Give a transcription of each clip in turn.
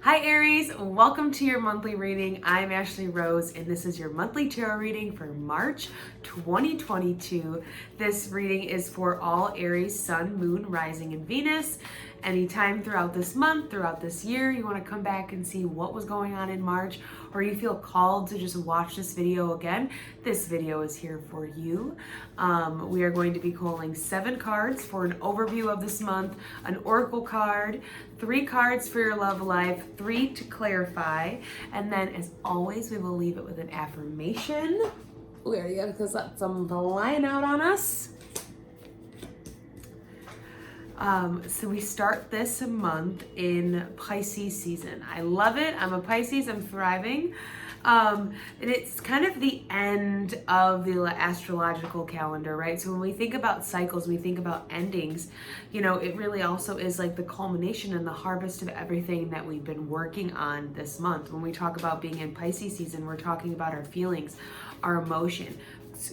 Hi Aries, welcome to your monthly reading. I'm Ashley Rose and this is your monthly tarot reading for March 2022. This reading is for all Aries, Sun, Moon, Rising, and Venus. Anytime throughout this month, throughout this year, you want to come back and see what was going on in March, or you feel called to just watch this video again, this video is here for you. We are going to be pulling 7 cards for an overview of this month, an oracle card, 3 cards for your love life, 3 to clarify, and then as always, we will leave it with an affirmation. We already got to let some flying out on us. So we start this month in Pisces season. I love it. I'm a Pisces. I'm thriving. And it's kind of the end of the astrological calendar, right? So when we think about cycles, we think about endings, you know, it really also is like the culmination and the harvest of everything that we've been working on this month. When we talk about being in Pisces season, we're talking about our feelings, our emotion,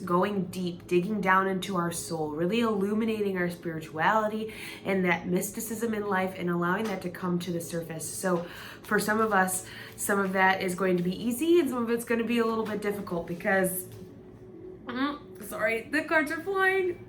going deep, digging down into our soul, really illuminating our spirituality and that mysticism in life and allowing that to come to the surface. So for some of us, some of that is going to be easy and some of it's going to be a little bit difficult because, sorry, the cards are flying.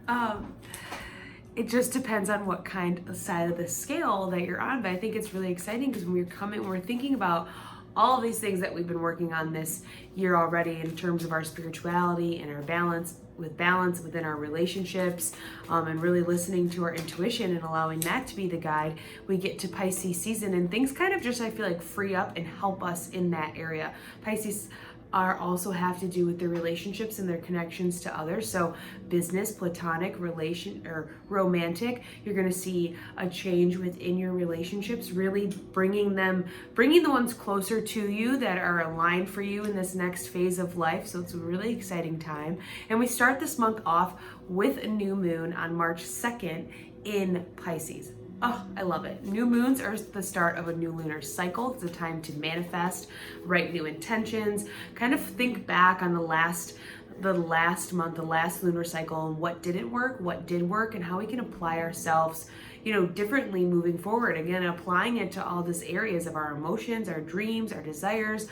It just depends on what kind of side of the scale that you're on, but I think it's really exciting because when we're thinking about all of these things that we've been working on this year already in terms of our spirituality and our balance within our relationships, and really listening to our intuition and allowing that to be the guide, we get to Pisces season and things kind of just, I feel like, free up and help us in that area. Pisces also have to do with their relationships and their connections to others. So business, platonic, relation, or romantic, you're going to see a change within your relationships, really bringing the ones closer to you that are aligned for you in this next phase of life. So it's a really exciting time. And we start this month off with a new moon on March 2nd in Pisces. Oh, I love it. New moons are the start of a new lunar cycle. It's a time to manifest, write new intentions, kind of think back on the last month, the last lunar cycle, and what didn't work, what did work, and how we can apply ourselves, you know, differently moving forward. Again, applying it to all these areas of our emotions, our dreams, our desires,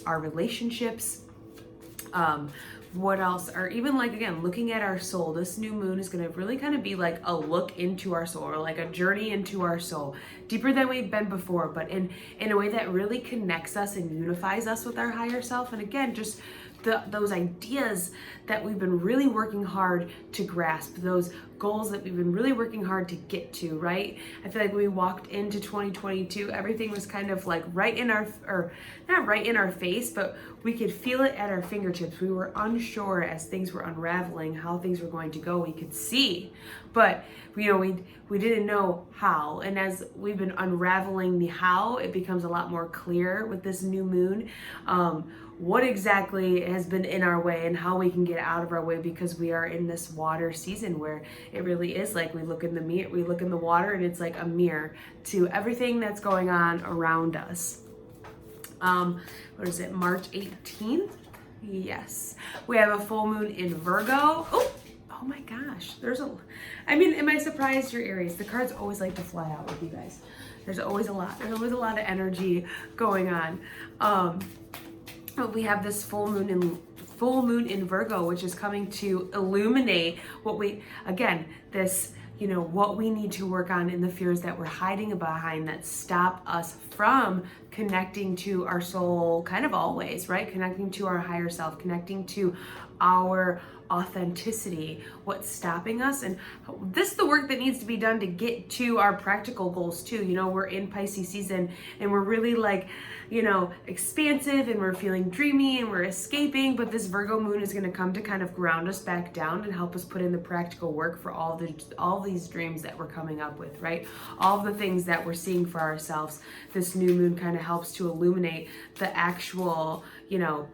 our relationships. What else? Or even like, again, looking at our soul. This new moon is going to really kind of be like a look into our soul, or like a journey into our soul, deeper than we've been before, but in a way that really connects us and unifies us with our higher self. And again, just those ideas that we've been really working hard to grasp, those goals that we've been really working hard to get to, right? I feel like when we walked into 2022, everything was kind of like not right in our face, but we could feel it at our fingertips. We were unsure as things were unraveling, how things were going to go. We could see, but you know, we didn't know how. And as we've been unraveling the how, it becomes a lot more clear with this new moon. What exactly has been in our way and how we can get out of our way, because we are in this water season where it really is like we look in the water and it's like a mirror to everything that's going on around us. What is it, March 18th? Yes. We have a full moon in Virgo. Oh my gosh. Am I surprised you're Aries? The cards always like to fly out with you guys. There's always a lot of energy going on. We have this full moon in Virgo, which is coming to illuminate what we need to work on in the fears that we're hiding behind that stop us from connecting to our soul kind of always, right? Connecting to our higher self, connecting to our authenticity, what's stopping us. And this is the work that needs to be done to get to our practical goals too. You know, we're in Pisces season and we're really like, you know, expansive and we're feeling dreamy and we're escaping, but this Virgo moon is going to come to kind of ground us back down and help us put in the practical work for all these dreams that we're coming up with, right? All the things that we're seeing for ourselves. This new moon kind of helps to illuminate the actual, you know,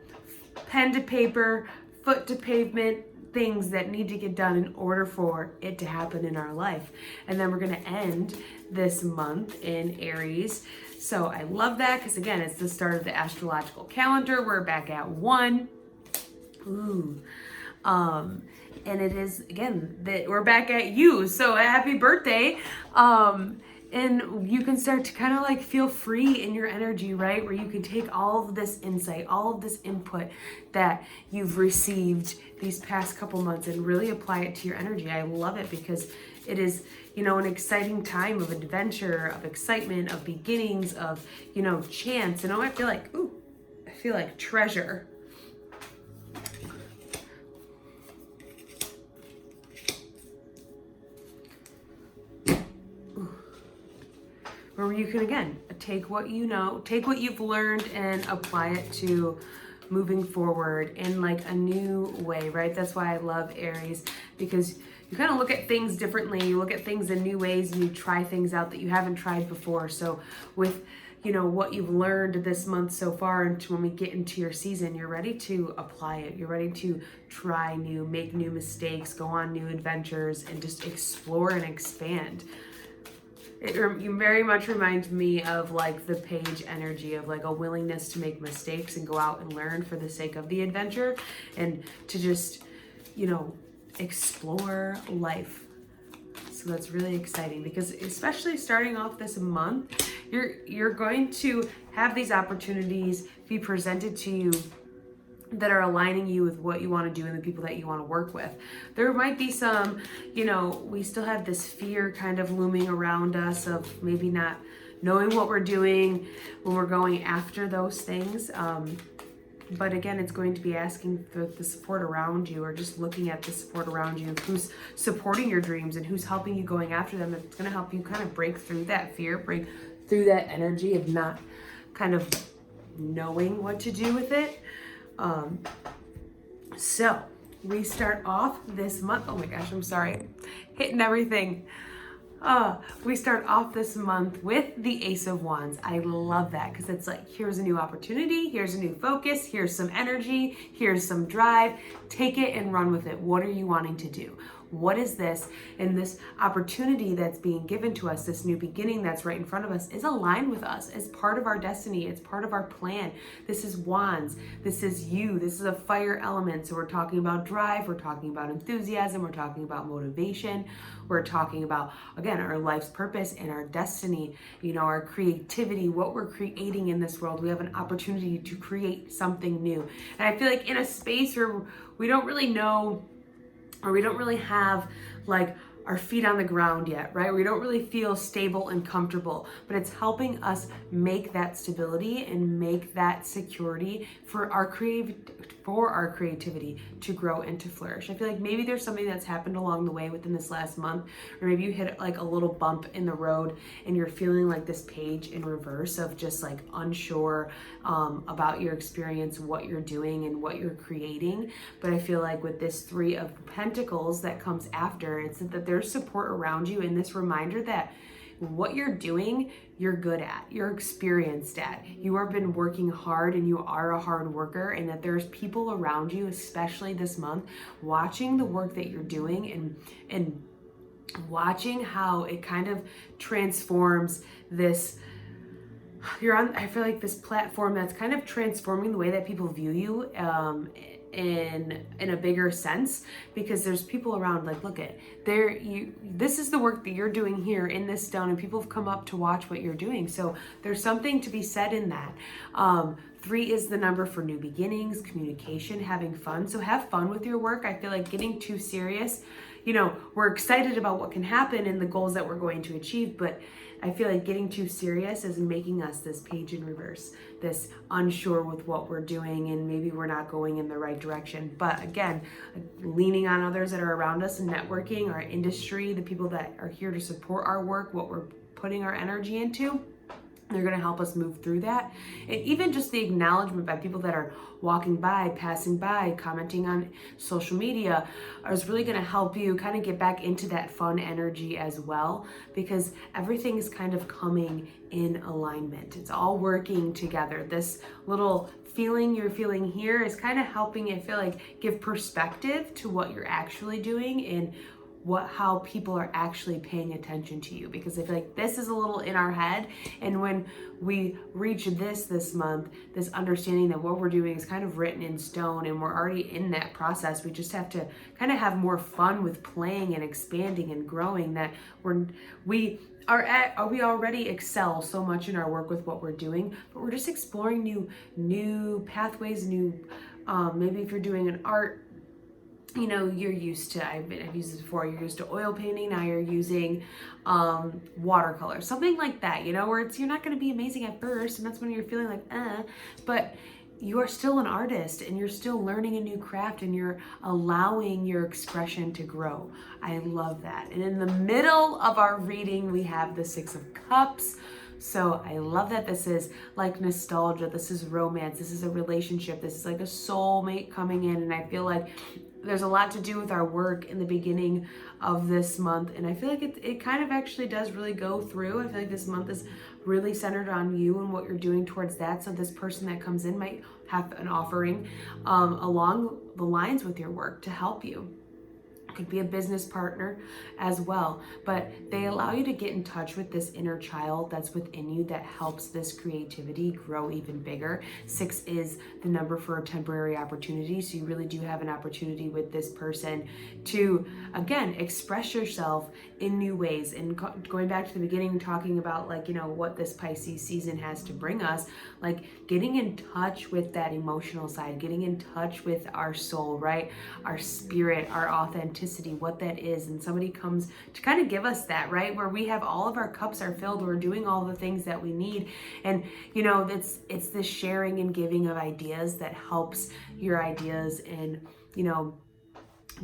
pen to paper, foot to pavement things that need to get done in order for it to happen in our life. And then we're going to end this month in Aries. So I love that because, again, it's the start of the astrological calendar. We're back at 1. Ooh. And it is, again, that we're back at you. So happy birthday. And you can start to kind of like feel free in your energy, right? Where you can take all of this insight, all of this input that you've received these past couple months and really apply it to your energy. I love it because it is, an exciting time of adventure, of excitement, of beginnings, of, chance. I feel like treasure. Where you can, again, take what you know, take what you've learned and apply it to moving forward in like a new way, right? That's why I love Aries, because you kind of look at things differently. You look at things in new ways and you try things out that you haven't tried before. So with, what you've learned this month so far, and when we get into your season, you're ready to apply it. You're ready to try new, make new mistakes, go on new adventures, and just explore and expand. You very much remind me of like the page energy of like a willingness to make mistakes and go out and learn for the sake of the adventure, and to just, explore life. So that's really exciting, because especially starting off this month, you're going to have these opportunities be presented to you that are aligning you with what you want to do and the people that you want to work with. There might be some, we still have this fear kind of looming around us of maybe not knowing what we're doing when we're going after those things. But again, it's going to be asking for the support around you, or just looking at the support around you, who's supporting your dreams and who's helping you going after them. It's going to help you kind of break through that fear, break through that energy of not kind of knowing what to do with it. So we start off this month. Oh my gosh, I'm sorry. Hitting everything. We start off this month with the Ace of Wands. I love that, because it's like, here's a new opportunity, here's a new focus, here's some energy, here's some drive. Take it and run with it. What are you wanting to do? What is this? And this opportunity that's being given to us, this new beginning that's right in front of us, is aligned with us as part of our destiny. It's part of our plan. This is Wands. This is you. This is a fire element. So we're talking about drive. We're talking about enthusiasm. We're talking about motivation. We're talking about, again, our life's purpose and our destiny, our creativity, what we're creating in this world. We have an opportunity to create something new. And I feel like in a space where we don't really know, or we don't really have like our feet on the ground yet, right? We don't really feel stable and comfortable, but it's helping us make that stability and make that security for our creativity to grow and to flourish. I feel like maybe there's something that's happened along the way within this last month, or maybe you hit like a little bump in the road and you're feeling like this page in reverse of just like unsure about your experience, what you're doing and what you're creating. But I feel like with this Three of Pentacles that comes after, it's that there's support around you, and this reminder that what you're doing, you're good at, you're experienced at, you have been working hard and you are a hard worker, and that there's people around you, especially this month, watching the work that you're doing and watching how it kind of transforms this. You're on, I feel like, this platform that's kind of transforming the way that people view you in a bigger sense, because there's people around like, look at there, this is the work that you're doing here in this stone, and people have come up to watch what you're doing. So there's something to be said in that. 3 is the number for new beginnings, communication, having fun. So have fun with your work. I feel like getting too serious, we're excited about what can happen and the goals that we're going to achieve, but I feel like getting too serious is making us this page in reverse, this unsure with what we're doing, and maybe we're not going in the right direction. But again, leaning on others that are around us and networking, our industry, the people that are here to support our work, what we're putting our energy into, they're going to help us move through that. And even just the acknowledgement by people that are walking by, passing by, commenting on social media is really going to help you kind of get back into that fun energy as well, because everything is kind of coming in alignment. It's all working together. This little feeling you're feeling here is kind of helping, I feel like, give perspective to what you're actually doing and how people are actually paying attention to you, because I feel like this is a little in our head, and when we reach this month, this understanding that what we're doing is kind of written in stone and we're already in that process, we just have to kind of have more fun with playing and expanding and growing, that we we already excel so much in our work with what we're doing, but we're just exploring new pathways, new maybe if you're doing an art, you're used to, I've used this before, you're used to oil painting, now you're using watercolor, something like that, where you're not going to be amazing at first, and that's when you're feeling like, but you are still an artist and you're still learning a new craft and you're allowing your expression to grow. I love that. And in the middle of our reading, we have the Six of Cups. So I love that this is like nostalgia, this is romance, this is a relationship, this is like a soulmate coming in, and I feel like there's a lot to do with our work in the beginning of this month, and I feel like it kind of actually does really go through. I feel like this month is really centered on you and what you're doing towards that. So this person that comes in might have an offering along the lines with your work to help you. Could be a business partner as well, but they allow you to get in touch with this inner child that's within you that helps this creativity grow even bigger. 6 is the number for a temporary opportunity, so you really do have an opportunity with this person to, again, express yourself in new ways. And going back to the beginning, talking about what this Pisces season has to bring us, like getting in touch with that emotional side, getting in touch with our soul, right? Our spirit, our authenticity, what that is. And somebody comes to kind of give us that, right? Where we have all of our cups are filled, we're doing all the things that we need. And it's this sharing and giving of ideas that helps your ideas and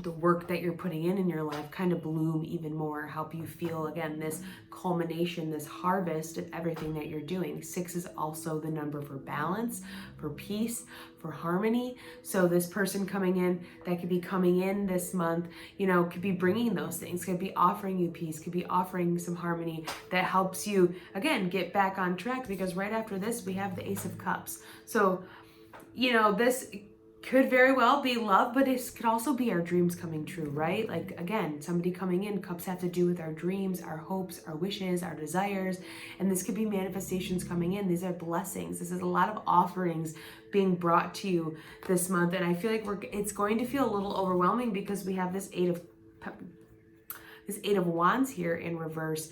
the work that you're putting in your life kind of bloom even more, help you feel, again, this culmination, this harvest of everything that you're doing. 6 is also the number for balance, for peace, for harmony. So this person coming in, that could be coming in this month, could be bringing those things, could be offering you peace, could be offering some harmony that helps you, again, get back on track, because right after this, we have the Ace of Cups. So, this could very well be love, but it could also be our dreams coming true, right? Like, again, somebody coming in, cups have to do with our dreams, our hopes, our wishes, our desires, and this could be manifestations coming in. These are blessings. This is a lot of offerings being brought to you this month, and I feel like it's going to feel a little overwhelming because we have this Eight of Wands here in reverse,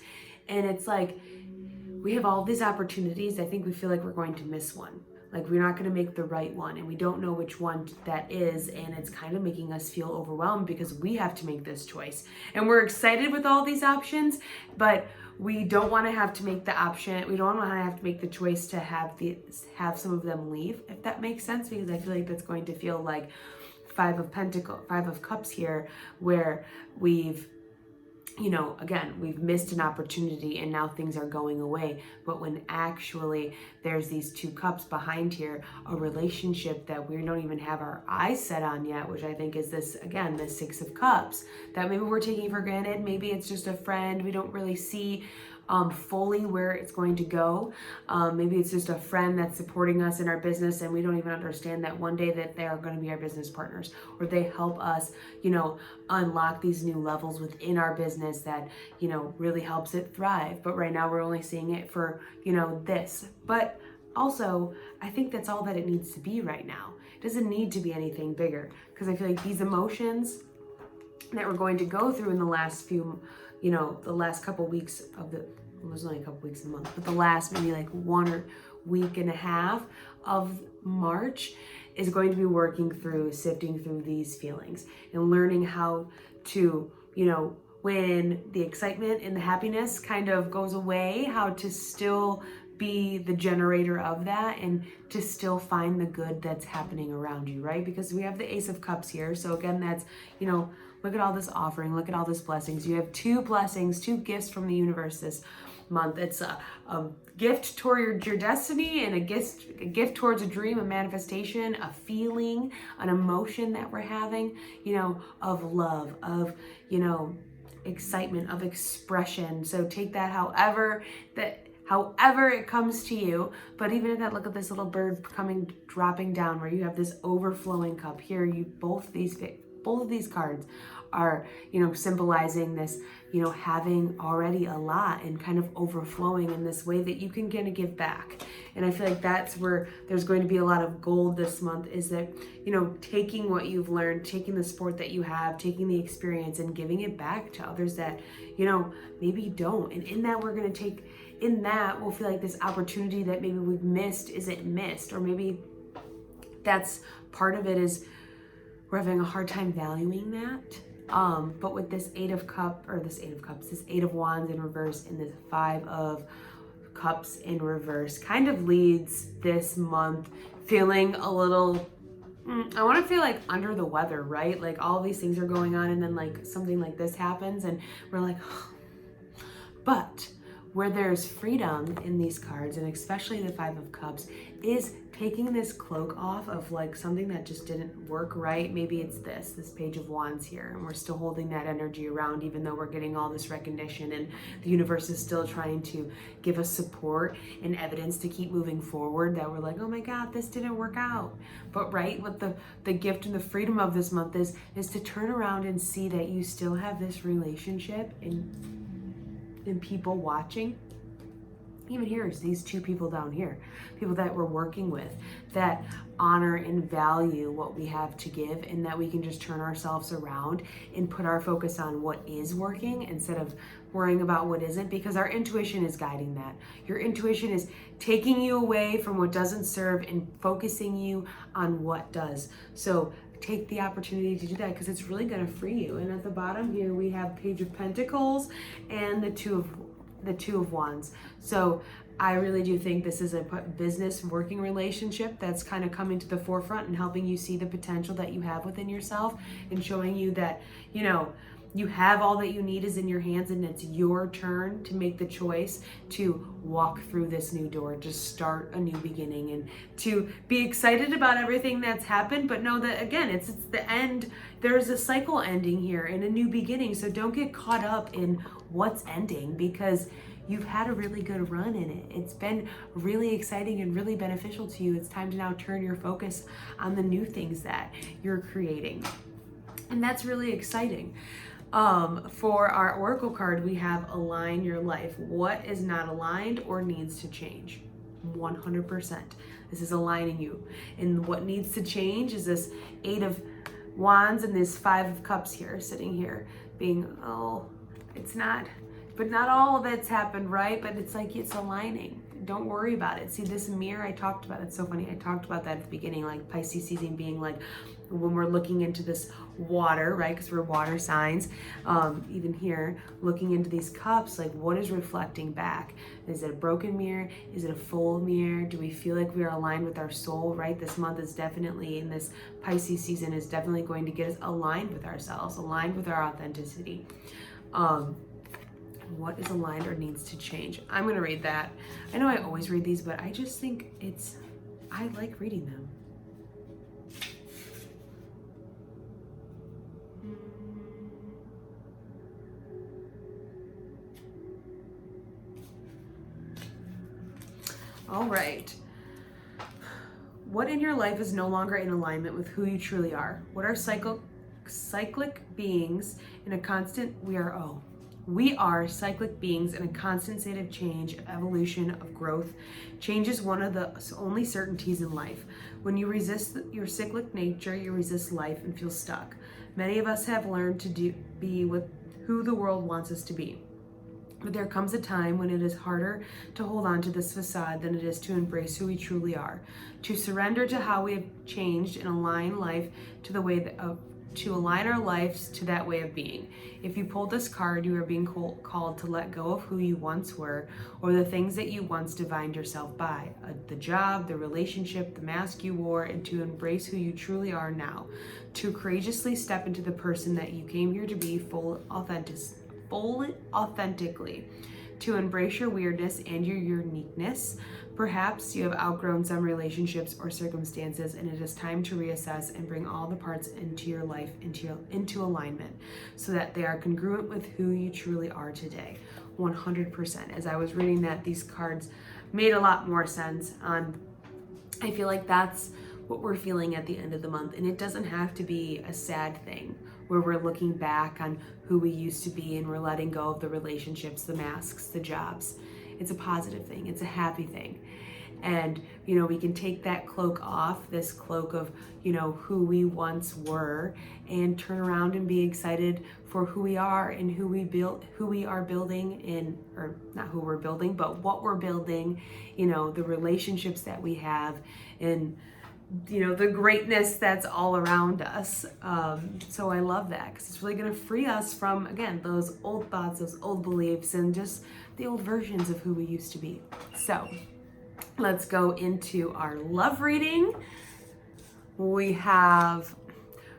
and it's like we have all these opportunities. I think we feel like we're going to miss one. Like we're not going to make the right one, and we don't know which one that is, and it's kind of making us feel overwhelmed because we have to make this choice. And we're excited with all these options, but we don't want to have to make the option. We don't want to have to make the choice to have some of them leave, if that makes sense, because I feel like that's going to feel like Five of Cups here, where we've we've missed an opportunity and now things are going away. But when actually there's these 2 cups behind here, a relationship that we don't even have our eyes set on yet, which I think is this, again, the 6 of Cups, that maybe we're taking for granted. Maybe it's just a friend. We don't really see fully where it's going to go. Maybe it's just a friend that's supporting us in our business, and we don't even understand that one day that they are going to be our business partners, or they help us, unlock these new levels within our business that, really helps it thrive. But right now we're only seeing it for, this. But also, I think that's all that it needs to be right now. It doesn't need to be anything bigger, because I feel like these emotions that we're going to go through in the last few, the last couple weeks of it was only a couple weeks a month, but the last maybe like 1 or week and a half of March is going to be working through, sifting through these feelings and learning how to, when the excitement and the happiness kind of goes away, how to still be the generator of that and to still find the good that's happening around you, right? Because we have the Ace of Cups here. So again, that's, look at all this offering, look at all this blessings. You have 2 blessings, 2 gifts from the universe this month. It's a gift toward your destiny, and a gift towards a dream, a manifestation, a feeling, an emotion that we're having, of love, of, excitement, of expression. So take that however it comes to you. But even at that, look at this little bird dropping down, where you have this overflowing cup here. Both of these cards are, you know, symbolizing this, you know, having already a lot and kind of overflowing in this way that you can kind of give back. And I feel like that's where there's going to be a lot of gold this month, is that, you know, taking what you've learned, taking the support that you have, taking the experience and giving it back to others that, you know, maybe don't. And in that, we'll feel like this opportunity that maybe we've missed isn't missed, or maybe that's part of it is we're having a hard time valuing that. But with this Eight of Wands in reverse and this Five of Cups in reverse kind of leads this month feeling a little, I want to feel like under the weather, right? Like all these things are going on and then like something like this happens and we're like, but where there's freedom in these cards, and especially the Five of Cups, is taking this cloak off of like something that just didn't work right. Maybe it's this Page of Wands here, and we're still holding that energy around even though we're getting all this recognition and the universe is still trying to give us support and evidence to keep moving forward, that we're like, oh my God, this didn't work out. But right, what the gift and the freedom of this month is to turn around and see that you still have this relationship and people watching. Even here's these two people down here, people that we're working with that honor and value what we have to give, and that we can just turn ourselves around and put our focus on what is working instead of worrying about what isn't, because our intuition is guiding that. Your intuition is taking you away from what doesn't serve and focusing you on what does. So take the opportunity to do that, because it's really going to free you. And at the bottom here we have Page of Pentacles and the Two of Wands. So I really do think this is a business working relationship that's kind of coming to the forefront and helping you see the potential that you have within yourself, and showing you that, you know, you have all that you need is in your hands, and it's your turn to make the choice to walk through this new door, to start a new beginning, and to be excited about everything that's happened, but know that, again, it's the end. There's a cycle ending here and a new beginning. So don't get caught up in what's ending, because you've had a really good run in it. It's been really exciting and really beneficial to you. It's time to now turn your focus on the new things that you're creating. And that's really exciting. For our Oracle card, we have Align Your Life. What is not aligned or needs to change? 100%. This is aligning you. And what needs to change is this Eight of Wands and this Five of Cups here, sitting here, being, oh, it's not, but not all of it's happened, right? But it's like, it's aligning. Don't worry about it. See, this mirror I talked about, it's so funny. I talked about that at the beginning, like Pisces season being like, when we're looking into this water, right? Because we're water signs. Even here, looking into these cups, like what is reflecting back? Is it a broken mirror? Is it a full mirror? Do we feel like we are aligned with our soul, right? This month is definitely, in this Pisces season, is definitely going to get us aligned with ourselves, aligned with our authenticity. What is aligned or needs to change? I'm going to read that. I know I always read these, but I just think I like reading them. All right. What in your life is no longer in alignment with who you truly are? What are cyclic beings in a constant, we are cyclic beings in a constant state of change, of evolution, of growth. Change is one of the only certainties in life. When you resist your cyclic nature, you resist life and feel stuck. Many of us have learned to be with who the world wants us to be. But there comes a time when it is harder to hold on to this facade than it is to embrace who we truly are, to surrender to how we have changed and align life to the way to align our lives to that way of being. If you pulled this card, you are being called to let go of who you once were, or the things that you once defined yourself by, the job, the relationship, the mask you wore, and to embrace who you truly are now, to courageously step into the person that you came here to be, authentically, to embrace your weirdness and your uniqueness. Perhaps you have outgrown some relationships or circumstances, and it is time to reassess and bring all the parts into your life into alignment, so that they are congruent with who you truly are today. 100%. As I was reading that, these cards made a lot more sense. I feel like that's what we're feeling at the end of the month, and it doesn't have to be a sad thing, where we're looking back on who we used to be and we're letting go of the relationships, the masks, the jobs. It's a positive thing. It's a happy thing. And, we can take that cloak off, this cloak of, who we once were, and turn around and be excited for who we are and who we are building in, or not who we're building, but what we're building, the relationships that we have, and, the greatness that's all around us. So I love that, because it's really going to free us from, again, those old thoughts, those old beliefs, and just the old versions of who we used to be. So let's go into our love reading. We have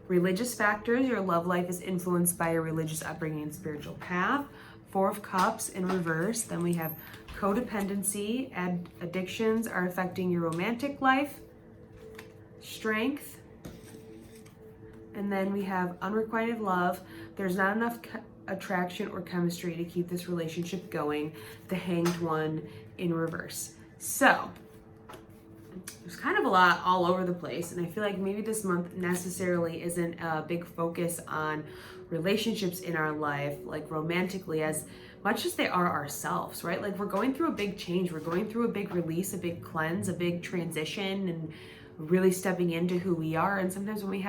religious factors. Your love life is influenced by your religious upbringing and spiritual path. Four of Cups in reverse. Then we have codependency. Addictions are affecting your romantic life. Strength. And then we have unrequited love. There's not enough attraction or chemistry to keep this relationship going. The Hanged One in reverse. So there's kind of a lot all over the place, and I feel like maybe this month necessarily isn't a big focus on relationships in our life, like romantically, as much as they are ourselves, right? Like, we're going through a big change, we're going through a big release, a big cleanse, a big transition, and really stepping into who we are. And sometimes when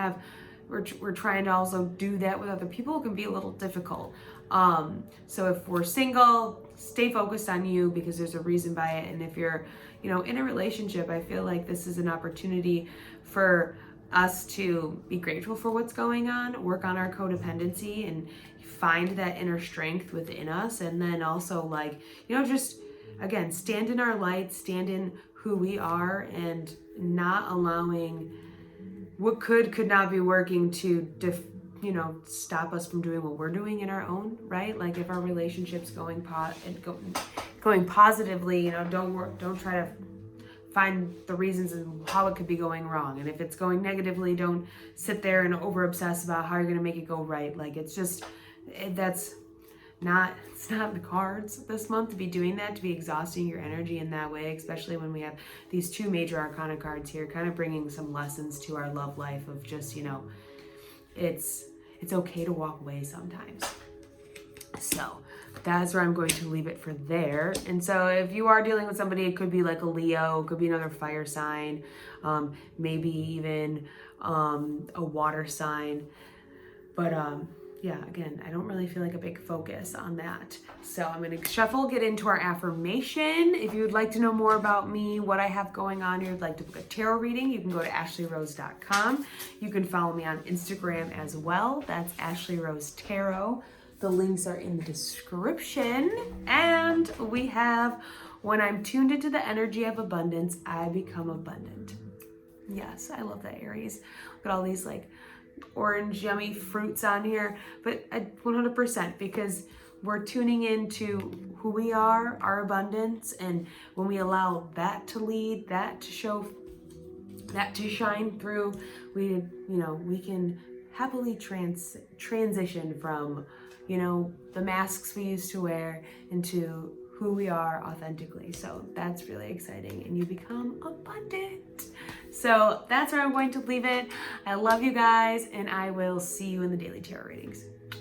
we're trying to also do that with other people, it can be a little difficult. So if we're single, stay focused on you, because there's a reason by it. And if you're, in a relationship, I feel like this is an opportunity for us to be grateful for what's going on, work on our codependency, and find that inner strength within us. And then also, just, again, stand in our light, stand in who we are, and not allowing what could not be working to stop us from doing what we're doing in our own, right? Like, if our relationship's going positively, don't try to find the reasons and how it could be going wrong. And if it's going negatively, don't sit there and over obsess about how you're going to make it go right. Like, it's not in the cards this month to be doing that, to be exhausting your energy in that way, especially when we have these two major arcana cards here, kind of bringing some lessons to our love life of just, it's okay to walk away sometimes. So that's where I'm going to leave it for there. And so if you are dealing with somebody, it could be like a Leo, it could be another fire sign, maybe even a water sign. But yeah, again, I don't really feel like a big focus on that. So I'm going to shuffle, get into our affirmation. If you would like to know more about me, what I have going on here, you'd like to book a tarot reading, you can go to ashleyrose.com. You can follow me on Instagram as well. That's Ashley Rose Tarot. The links are in the description. And we have, when I'm tuned into the energy of abundance, I become abundant. Yes, I love that, Aries. Look at all these orange yummy fruits on here, but 100%, because we're tuning into who we are, our abundance, and when we allow that to lead, that to show, that to shine through, we can happily transition from the masks we used to wear into who we are authentically. So that's really exciting, and you become abundant. So that's where I'm going to leave it. I love you guys, and I will see you in the daily tarot readings.